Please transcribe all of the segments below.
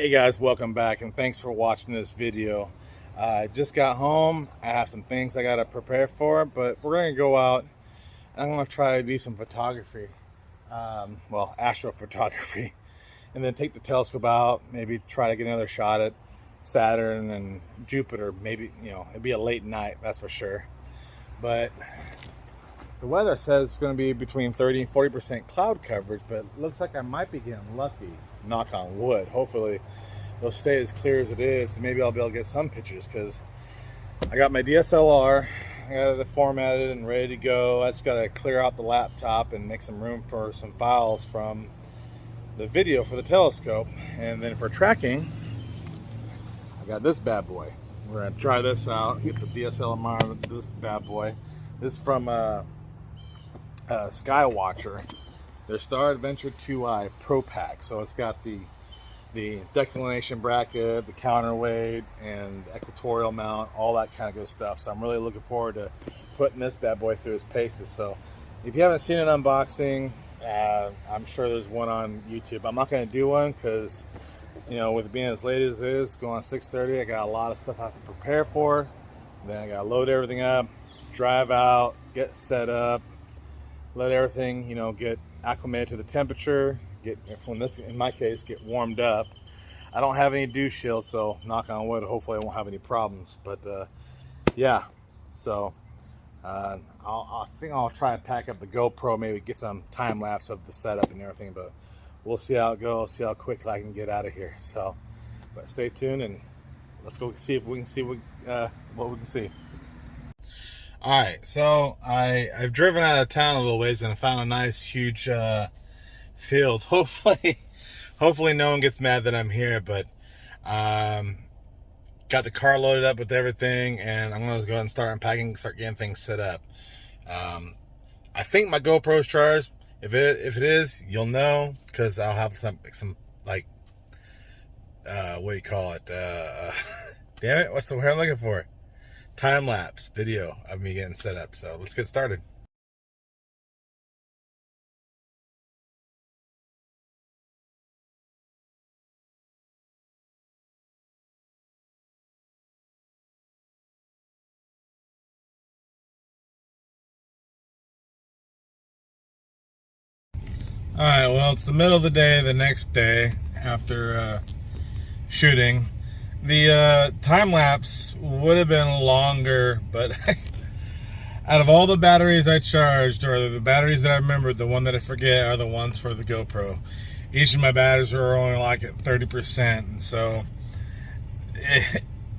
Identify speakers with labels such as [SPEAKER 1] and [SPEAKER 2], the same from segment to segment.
[SPEAKER 1] Hey guys, welcome back and thanks for watching this video. I just got home. I have some things I gotta prepare for, but we're gonna go out and I'm gonna try to do some photography, well, astrophotography, and then take the telescope out, maybe try to get another shot at Saturn and Jupiter. Maybe, you know, it'd be a late night, that's for sure. But the weather says it's going to be between 30 and 40% cloud coverage, but it looks like I might be getting lucky. Knock on wood. Hopefully it'll stay as clear as it is, and maybe I'll be able to get some pictures, because I got my DSLR, I got it formatted and ready to go. I just got to clear out the laptop and make some room for some files from the video for the telescope. And then for tracking, I got this bad boy. We're going to try this out, get the DSLR with this bad boy. This is from Skywatcher, their Star Adventure 2i Pro Pack. So it's got the declination bracket, the counterweight, and equatorial mount, all that kind of good stuff. So I'm really looking forward to putting this bad boy through its paces. So if you haven't seen an unboxing, I'm sure there's one on YouTube. I'm not going to do one because, you know, with it being as late as it is, going on 6:30, I got a lot of stuff I have to prepare for. Then I got to load everything up, drive out, get set up, let everything, you know, get acclimated to the temperature, get, when this, in my case, get warmed up. I don't have any dew shield, so knock on wood, hopefully I won't have any problems. But yeah, so I think I'll try and pack up the GoPro, maybe get some time lapse of the setup and everything, but we'll see how it goes, see how quickly I can get out of here. So, but stay tuned and let's go see if we can see what we can see. All right, so I've driven out of town a little ways and I found a nice huge field. Hopefully no one gets mad that I'm here, but got the car loaded up with everything, and I'm gonna go ahead and start unpacking, start getting things set up. I think my GoPro's charged. If it is, you'll know, because I'll have some like what do you call it? Damn it, what's the word I'm looking for? Time-lapse video of me getting set up. So let's get started. All right, well, it's the middle of the day, the next day after shooting. The time-lapse would have been longer, but out of all the batteries I charged, or the batteries that I remembered, the one that I forget are the ones for the GoPro. Each of my batteries were only like at 30%, and so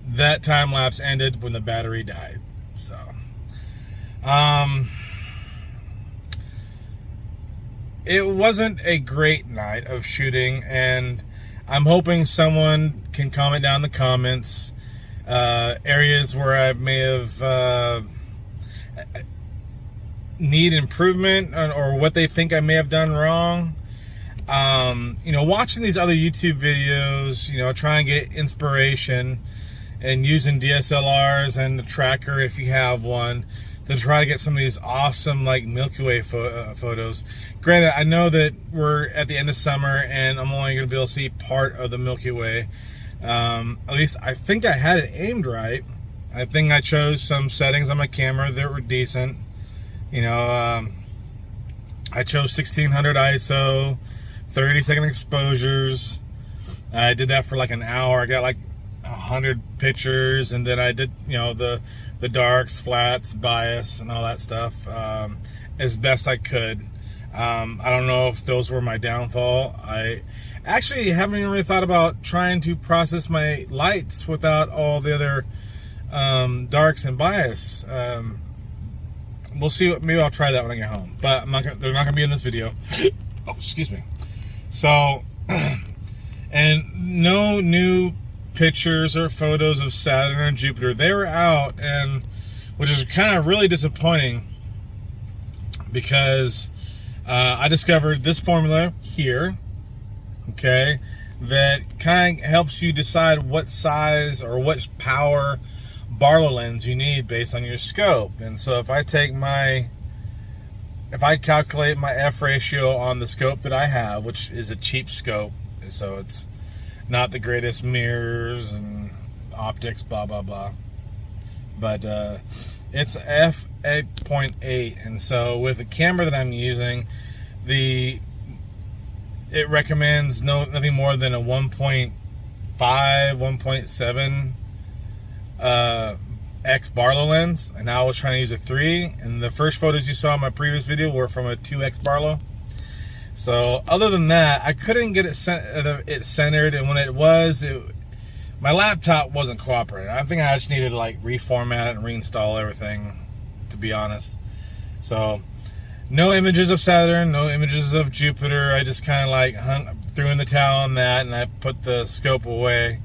[SPEAKER 1] that time-lapse ended when the battery died. So it wasn't a great night of shooting, and I'm hoping someone can comment down in the comments areas where I may have need improvement, or what they think I may have done wrong. You know, watching these other YouTube videos, you know, try and get inspiration, and using DSLRs and the tracker if you have one, to try to get some of these awesome, like, Milky Way photos. Granted, I know that we're at the end of summer and I'm only going to be able to see part of the Milky Way. At least I think I had it aimed right. I think I chose some settings on my camera that were decent. You know, I chose 1600 ISO, 30-second exposures. I did that for like an hour. I got like 100 pictures, and then I did, you know, the darks, flats, bias, and all that stuff as best I could. I don't know if those were my downfall. I actually haven't even really thought about trying to process my lights without all the other darks and bias. We'll see. Maybe I'll try that when I get home, but I'm not gonna, they're not gonna be in this video. Oh, excuse me. So, and no new pictures or photos of Saturn and Jupiter. They were out, and which is kind of really disappointing, because I discovered this formula here, okay, that kind of helps you decide what size or what power Barlow lens you need based on your scope. And so if I calculate my f ratio on the scope that I have, which is a cheap scope, so it's not the greatest mirrors and optics, blah blah blah. But it's f8.8, and so with the camera that I'm using, it recommends nothing more than a 1.5, 1.7 X Barlow lens, and I was trying to use a 3, and the first photos you saw in my previous video were from a 2X Barlow. So other than that, I couldn't get it centered, and when it was, my laptop wasn't cooperating. I think I just needed to like reformat it and reinstall everything, to be honest. So no images of Saturn, no images of Jupiter. I just kind of like threw in the towel on that, and I put the scope away.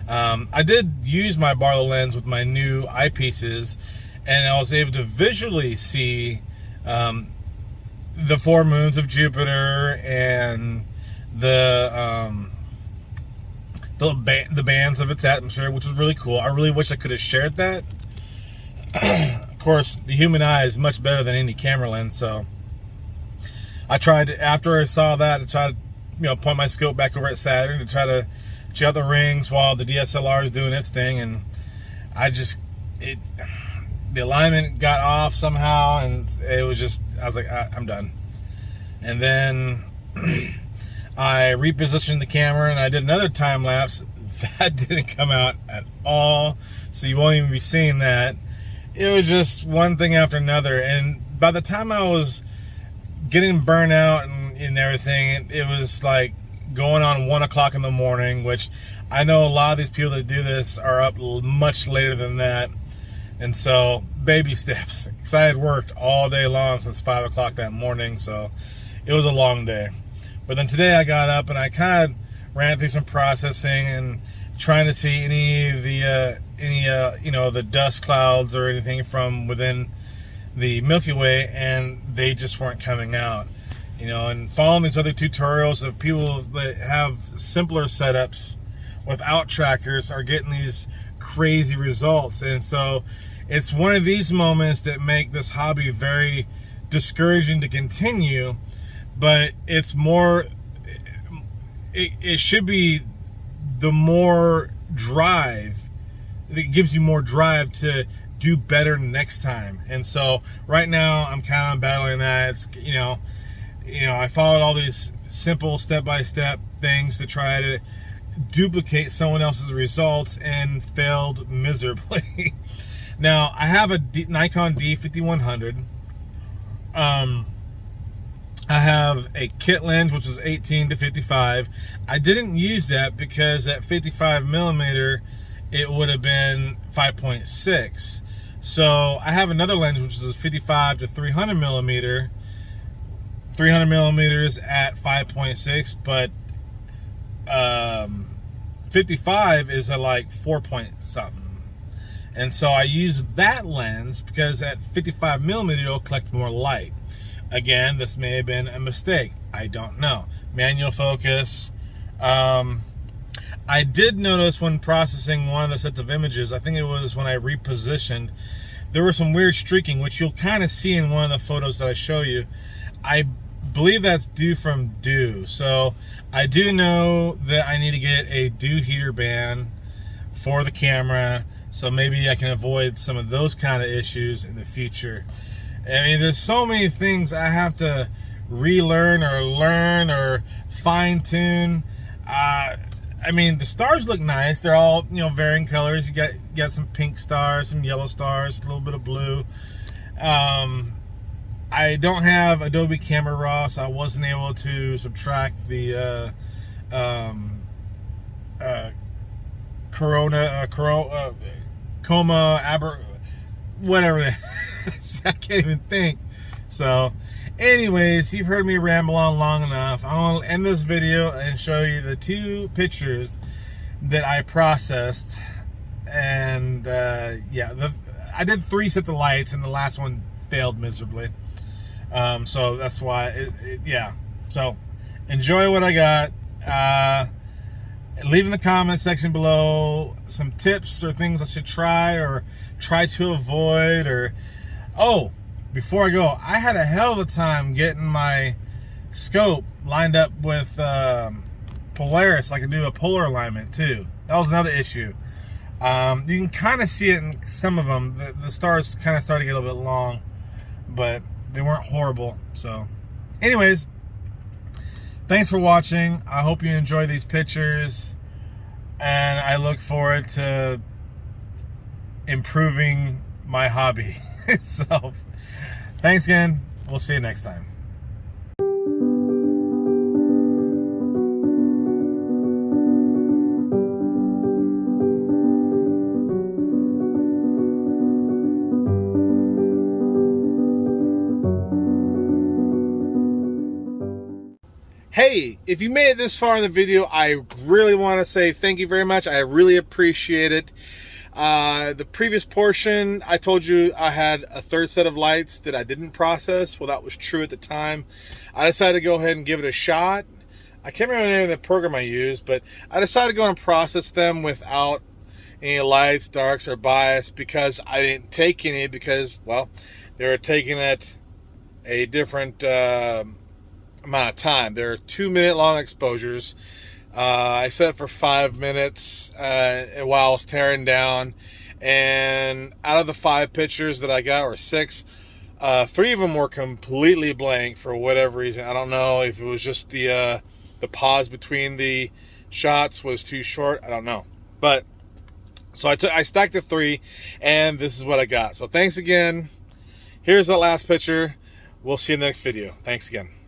[SPEAKER 1] I did use my Barlow lens with my new eyepieces, and I was able to visually see the 4 moons of Jupiter and the bands of its atmosphere, which was really cool. I really wish I could have shared that. Of course, the human eye is much better than any camera lens, so I tried to, after I saw that, I tried to point my scope back over at Saturn to try to check out the rings while the DSLR is doing its thing, and the alignment got off somehow, and it was just, I was like, I'm done. And then I repositioned the camera, and I did another time lapse. That didn't come out at all, so you won't even be seeing that. It was just one thing after another, and by the time I was getting burnt out and everything, it was like going on 1 o'clock in the morning, which I know a lot of these people that do this are up much later than that. And so, baby steps, because I had worked all day long since 5 o'clock that morning, so it was a long day. But then today I got up and I kind of ran through some processing and trying to see any of the the dust clouds or anything from within the Milky Way, and they just weren't coming out. And following these other tutorials of people that have simpler setups without trackers are getting these crazy results. And so it's one of these moments that make this hobby very discouraging to continue, but it's more, it should be the more drive, it gives you more drive to do better next time. And so right now I'm kind of battling that. It's, I followed all these simple step-by-step things to try to duplicate someone else's results and failed miserably. Now, I have a Nikon D5100. I have a kit lens, which is 18 to 55. I didn't use that because at 55mm, it would have been 5.6. So I have another lens, which is 55 to 300mm. 300mm at 5.6, but 55 is at like 4 point something. And so I use that lens because at 55mm it'll collect more light. Again, this may have been a mistake. I don't know. Manual focus. I did notice when processing one of the sets of images, I think it was when I repositioned, there was some weird streaking, which you'll kind of see in one of the photos that I show you. I believe that's due from dew. So I do know that I need to get a dew heater band for the camera, so maybe I can avoid some of those kind of issues in the future. I mean, there's so many things I have to relearn or learn or fine-tune. I mean, the stars look nice. They're all, varying colors. You got some pink stars, some yellow stars, a little bit of blue. I don't have Adobe Camera Raw, so I wasn't able to subtract the whatever. I can't even think. So, anyways, you've heard me ramble on long enough. I'm gonna end this video and show you the 2 pictures that I processed. And yeah, I did 3 sets of lights, and the last one failed miserably. So that's why, yeah. So enjoy what I got. Leave in the comment section below some tips or things I should try or try to avoid. Or, oh, before I go, I had a hell of a time getting my scope lined up with Polaris, I can do a polar alignment too. That was another issue. You can kind of see it in some of them. The stars kind of started to get a little bit long, but they weren't horrible. So anyways, thanks for watching. I hope you enjoy these pictures, and I look forward to improving my hobby. So thanks again. We'll see you next time. Hey, if you made it this far in the video, I really want to say thank you very much. I really appreciate it. The previous portion, I told you I had a third set of lights that I didn't process. Well, that was true at the time. I decided to go ahead and give it a shot. I can't remember the name of the program I used, but I decided to go and process them without any lights, darks, or bias, because I didn't take any, because, well, they were taking it a different amount of time. They're 2-minute long exposures. I set it for 5 minutes while I was tearing down, and out of the 5 pictures that I got, or 6, 3 of them were completely blank for whatever reason. I don't know if it was just the pause between the shots was too short. I don't know, but so I stacked the 3, and this is what I got. So thanks again. Here's the last picture. We'll see you in the next video. Thanks again.